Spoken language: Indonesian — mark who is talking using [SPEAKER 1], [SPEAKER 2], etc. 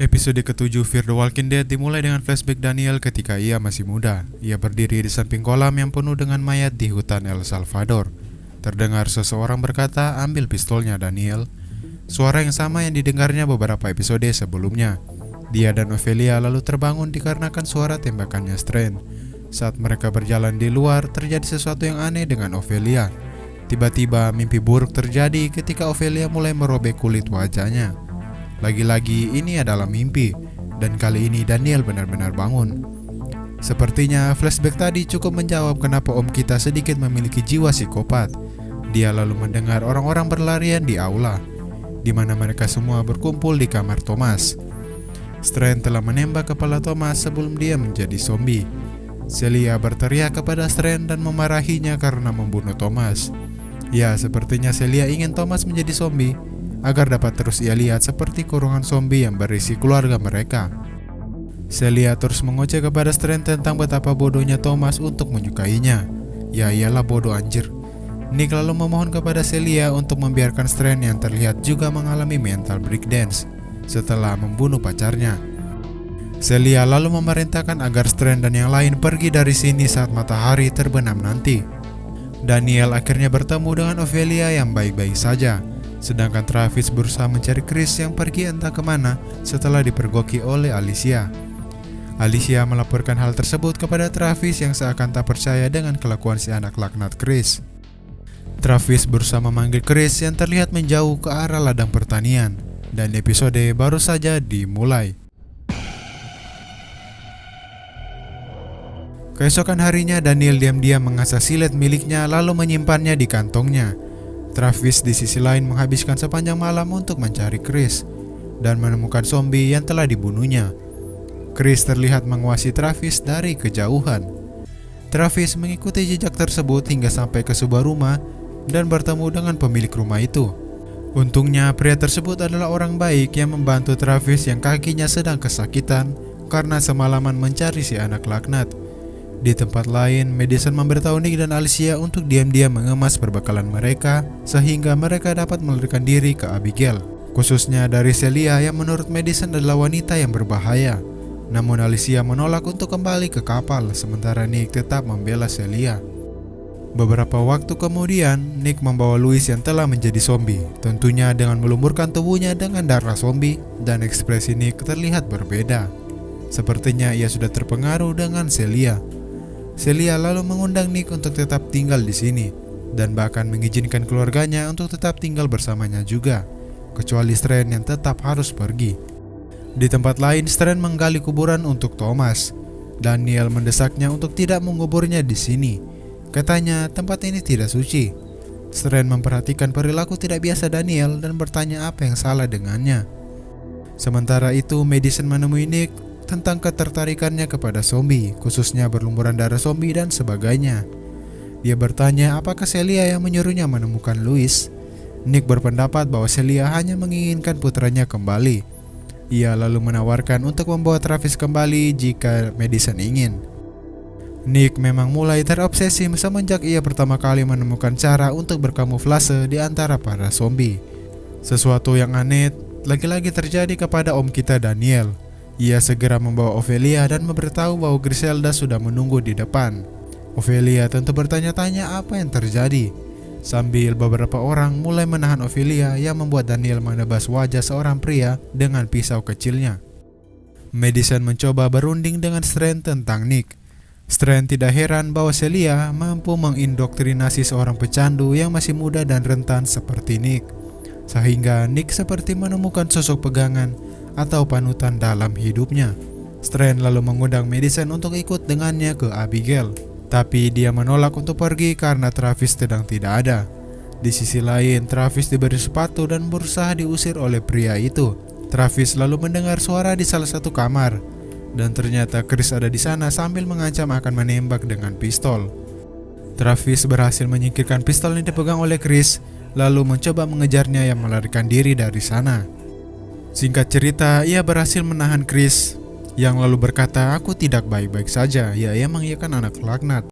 [SPEAKER 1] Episode ke-7 Fear the Walking Dead dimulai dengan flashback Daniel ketika ia masih muda. Ia berdiri di samping kolam yang penuh dengan mayat di hutan El Salvador. Terdengar seseorang berkata, "Ambil pistolnya, Daniel." Suara yang sama yang didengarnya beberapa episode sebelumnya. Dia dan Ophelia lalu terbangun dikarenakan suara tembakannya Strand. Saat mereka berjalan di luar, terjadi sesuatu yang aneh dengan Ophelia. Tiba-tiba mimpi buruk terjadi ketika Ophelia mulai merobek kulit wajahnya. Lagi-lagi ini adalah mimpi, dan kali ini Daniel benar-benar bangun. Sepertinya flashback tadi cukup menjawab kenapa om kita sedikit memiliki jiwa psikopat. Dia lalu mendengar orang-orang berlarian di aula, di mana mereka semua berkumpul di kamar Thomas. Strand telah menembak kepala Thomas sebelum dia menjadi zombie. Celia berteriak kepada Strand dan memarahinya karena membunuh Thomas. Ya, sepertinya Celia ingin Thomas menjadi zombie agar dapat terus ia lihat seperti kurungan zombie yang berisi keluarga mereka. Celia terus mengoceh kepada Strand tentang betapa bodohnya Thomas untuk menyukainya. Ya iyalah bodoh anjir. Nick lalu memohon kepada Celia untuk membiarkan Strand yang terlihat juga mengalami mental breakdance setelah membunuh pacarnya. Celia lalu memerintahkan agar Strand dan yang lain pergi dari sini saat matahari terbenam nanti. Daniel akhirnya bertemu dengan Ophelia yang baik-baik saja. Sedangkan Travis berusaha mencari Chris yang pergi entah kemana setelah dipergoki oleh Alicia. Alicia melaporkan hal tersebut kepada Travis yang seakan tak percaya dengan kelakuan si anak laknat Chris. Travis berusaha memanggil Chris yang terlihat menjauh ke arah ladang pertanian, dan episode baru saja dimulai. Keesokan harinya Daniel diam-diam mengasah silet miliknya lalu menyimpannya di kantongnya. Travis di sisi lain menghabiskan sepanjang malam untuk mencari Chris dan menemukan zombie yang telah dibunuhnya. Chris terlihat menguasai Travis dari kejauhan. Travis mengikuti jejak tersebut hingga sampai ke sebuah rumah dan bertemu dengan pemilik rumah itu. Untungnya pria tersebut adalah orang baik yang membantu Travis yang kakinya sedang kesakitan karena semalaman mencari si anak laknat. Di tempat lain, Madison memberitahu Nick dan Alicia untuk diam-diam mengemas perbekalan mereka sehingga mereka dapat melarikan diri ke Abigail, khususnya dari Celia yang menurut Madison adalah wanita yang berbahaya. Namun Alicia menolak untuk kembali ke kapal sementara Nick tetap membela Celia. Beberapa waktu kemudian, Nick membawa Louis yang telah menjadi zombie, tentunya dengan melumurkan tubuhnya dengan darah zombie, dan ekspresi Nick terlihat berbeda. Sepertinya ia sudah terpengaruh dengan Celia. Celia lalu mengundang Nick untuk tetap tinggal di sini dan bahkan mengizinkan keluarganya untuk tetap tinggal bersamanya juga, kecuali Strand yang tetap harus pergi. Di tempat lain, Strand menggali kuburan untuk Thomas. Daniel mendesaknya untuk tidak menguburnya di sini. Katanya tempat ini tidak suci. Strand memperhatikan perilaku tidak biasa Daniel dan bertanya apa yang salah dengannya. Sementara itu, Madison menemui Nick tentang ketertarikannya kepada zombie, khususnya berlumuran darah zombie dan sebagainya. Dia bertanya apakah Celia yang menyuruhnya menemukan Louis. Nick berpendapat bahwa Celia hanya menginginkan putranya kembali. Ia lalu menawarkan untuk membawa Travis kembali jika Madison ingin. Nick memang mulai terobsesi semenjak ia pertama kali menemukan cara untuk berkamuflase di antara para zombie. Sesuatu yang aneh lagi-lagi terjadi kepada om kita Daniel. Ia segera membawa Ophelia dan memberitahu bahwa Griselda sudah menunggu di depan. Ophelia tentu bertanya-tanya apa yang terjadi, sambil beberapa orang mulai menahan Ophelia yang membuat Daniel menebas wajah seorang pria dengan pisau kecilnya. Madison mencoba berunding dengan Strand tentang Nick. Strand tidak heran bahwa Celia mampu mengindoktrinasi seorang pecandu yang masih muda dan rentan seperti Nick, sehingga Nick seperti menemukan sosok pegangan atau panutan dalam hidupnya. Strand lalu mengundang Madison untuk ikut dengannya ke Abigail, tapi dia menolak untuk pergi karena Travis sedang tidak ada. Di sisi lain, Travis diberi sepatu dan berusaha diusir oleh pria itu. Travis lalu mendengar suara di salah satu kamar, dan ternyata Chris ada di sana sambil mengancam akan menembak dengan pistol. Travis berhasil menyingkirkan pistol yang dipegang oleh Chris, lalu mencoba mengejarnya yang melarikan diri dari sana. Singkat cerita, ia berhasil menahan Chris yang lalu berkata, "Aku tidak baik-baik saja, ya emang ia kan anak laknat."